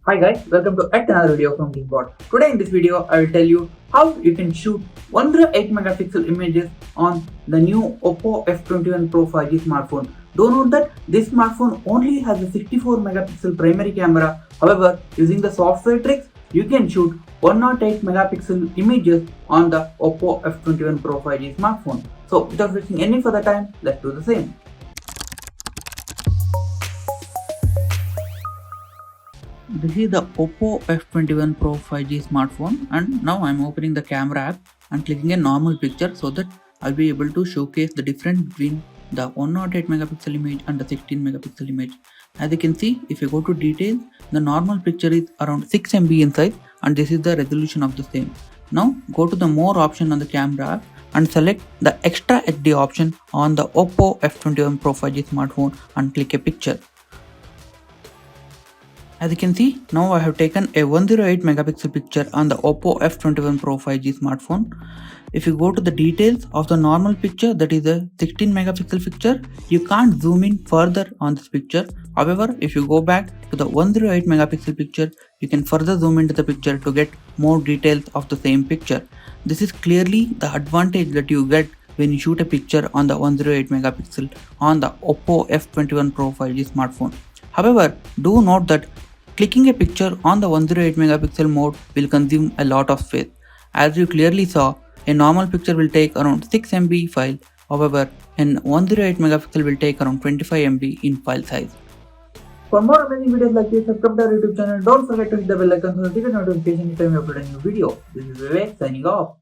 Hi guys, welcome to yet another video from Geekbot. Today in this video, I will tell you how you can shoot 108 megapixel images on the new Oppo F21 Pro 5G smartphone. Do note that this smartphone only has a 64 megapixel primary camera. However, using the software tricks, you can shoot 108 megapixel images on the Oppo F21 Pro 5G smartphone. So without wasting any further time, let's do the same. This is the Oppo F21 Pro 5G smartphone, and now I'm opening the camera app and clicking a normal picture so that I'll be able to showcase the difference between the 108 megapixel image and the 16 megapixel image. As you can see, if you go to details, the normal picture is around 6 MB in size and this is the resolution of the same. Now go to the more option on the camera app and select the extra HD option on the Oppo F21 Pro 5G smartphone and click a picture. As you can see, now I have taken a 108 megapixel picture on the Oppo F21 Pro 5G smartphone. If you go to the details of the normal picture, that is a 16 megapixel picture, you can't zoom in further on this picture. However, if you go back to the 108 megapixel picture, you can further zoom into the picture to get more details of the same picture. This is clearly the advantage that you get when you shoot a picture on the 108 megapixel on the Oppo F21 Pro 5G smartphone. However, do note that clicking a picture on the 108 megapixel mode will consume a lot of space. As you clearly saw, a normal picture will take around 6 MB file, however, an 108 megapixel will take around 25 MB in file size. For more amazing videos like this, subscribe to our YouTube channel. Don't forget to hit the bell icon so that you get notification anytime we upload a new video. This is Vivek signing off.